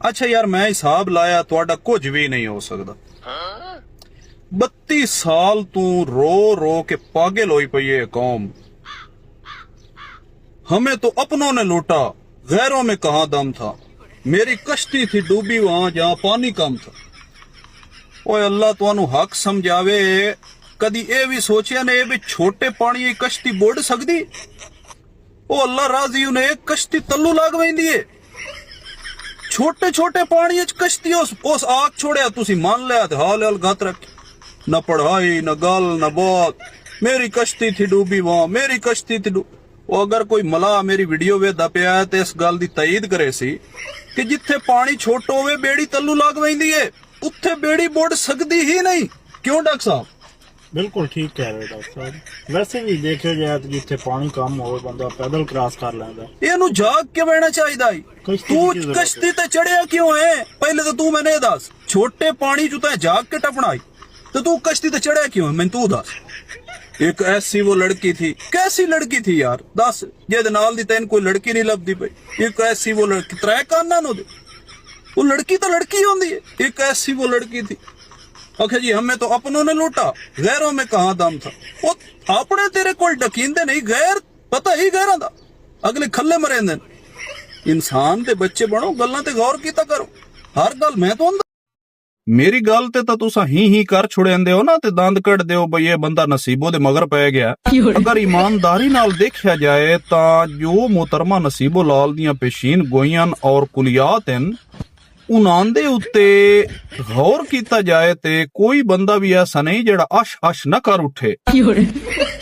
अच्छा यार मैं हिसाब लाया ਤੁਹਾਡਾ ਕੁਝ ਵੀ नहीं हो सकता। 32 साल तू रो रो के पागल होई पई है कौम। हमें तो अपनों ने लूटा, गैरों में कहां दम था। मेरी कश्ती थी डूबी वहां जहां पानी कम था। ओए अल्लाह तुहानू हक समझावे, कदी ये भी सोचिया ने भी छोटे पानी की कश्ती बुड़ सकदी? ओ अल्लाह राजी ने एक कश्ती तल्लू लाग वैंदी है। छोटे छोटे पानी च कश्ती उस आग छोड़िया तुसी मान लिया ते हाल हाल गत रख। न पढ़ाई न गल न बात, मेरी कश्ती थी डूबी वहां, मेरी कश्ती थी डूबी। वो अगर कोई मला मेरी वीडियो वेखदा पिया है ते इस गल दी तईद करे सी कि जिथे पानी छोटो होवे बेड़ी तल्लू लाग वैंदी है, उत्थे बेड़ी बुड़ सकदी ही नहीं। क्यों डॉक्टर साहब? बिल्कुल ठीक कह रहे हो डॉक्टर साहब। वैसे भी देखियो जाए तो जिथे पानी कम हो बंदा पैदल क्रॉस कर लेंदा। ਇਹਨੂੰ ਜਾਗ ਕੇ ਬਹਿਣਾ ਚਾਹੀਦਾ ਈ। ਤੂੰ ਕਸ਼ਤੀ ਤੇ ਚੜਿਆ ਕਿਉਂ ਹੈ? ਪਹਿਲੇ ਤਾਂ ਤੂੰ ਮੈਨੂੰ ਇਹ ਦੱਸ। ਛੋਟੇ ਪਾਣੀ ਚ ਤਾਂ ਜਾਗ ਕੇ ਟਪਣਾ ਈ ਤੇ ਤੂੰ ਕਸ਼ਤੀ ਤੇ ਚੜਿਆ ਕਿਉਂ ਹੈ? ਮੈਨੂੰ ਤੂੰ ਦੱਸ। एक ऐसी वो लड़की थी, कैसी लड़की थी यार दस, जेद नाल दी तैन कोई लड़की नहीं लभदी पई। एक ऐसी वो लड़की त्रै काना नो दे, वो लड़की तो लड़की होंदी है। एक ऐसी वो लड़की थी। आखे जी हमें तो अपनों ने लूटा, गैरों में कहां दम था। वो अपने तेरे कोल डकींदे नहीं, गैर पता ही गैरां दा अगले खल्ले मरेंदे। इंसान ते बच्चे बनो, गल्लां ते गौर कीता करो। हर गल मैं तो मेरी गल ते तां तुसां ही कर छुड़ेंदे हो ना ते दंद कढ़दे हो बई ये बंदा नसीबो दे मगर पै गया। अगर ईमानदारी नाल देखिया जाए तां जो मोहतरमा नसीबो लाल दियां पेशीन गोईयां और कुलियात हन, उन्हां दे उत्ते गौर कीता जाए ते कोई बंदा भी ऐसा नहीं जेड़ा अश अश न कर उठे।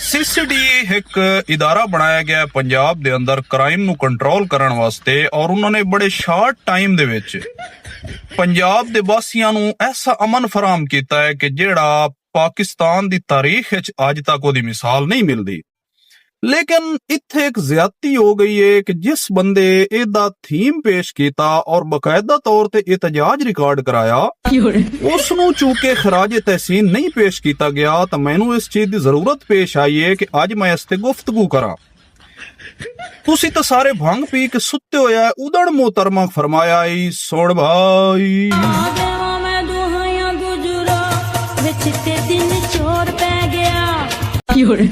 सीसीडी एक इदारा बनाया गया पंजाब दे अंदर क्राइम नू कंट्रोल करन वास्ते, और उन्होंने बड़े शार्ट टाइम दे विच पंजाब दे वासियां नू ऐसा अमन फराहम कीता है कि जेड़ा पाकिस्तान दी तारीख विच अज तक ओदी मिसाल नहीं मिलदी। लेकिन इत्थे एक ज्यादती हो गई है कि जिस बंदे एदा थीम पेश किया और बकायदा तौर ते एहतजाज रिकॉर्ड कराया, उसनू चूंकि खराज तहसीन नहीं पेश किया गया, तो मैनू इस चीज की जरूरत पेश आई है कि अज मैं इस ते गुफ्तगू करा। तुसी तो सारे भंग पी के सुते होया उदड़ मोहतरमा फरमाया ही सुन भाई।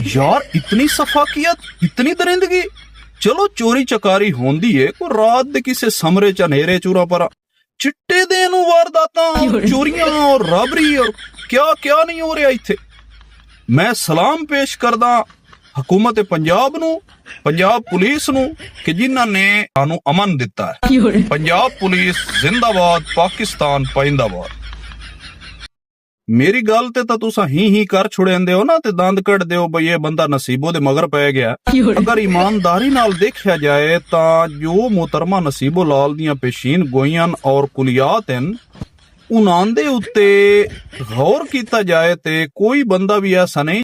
यार इतनी सफाकियत, इतनी दरिंदगी। चलो चोरी चकारी होंदी है, कोई रात दे किसे समरे च नेरे चूरा परा चिट्टे दे नू वारदातां, चोरियां और राबरी और क्या क्या नहीं हो रहा इत्थे। मैं सलाम पेश करदा हुकूमत पंजाब नू, पंजाब पुलिस नू कि जिन्हां ने सानू अमन दिता है। पंजाब पुलिस जिंदाबाद, पाकिस्तान पाइंदाबाद। मेरी गल ते तां तुसां ही कर छुड़ेंदे हो ना ते दंद कढ़दे हो बई ये बंदा नसीबो दे मगर पै गया। अगर ईमानदारी नाल देखिया जाए तां जो मोहतरमा नसीबो लाल दियां पेशीन गोईयां और कुलियात हन, उन्हां दे उत्ते गौर कीता जाए ते कोई बंदा भी ऐसा नहीं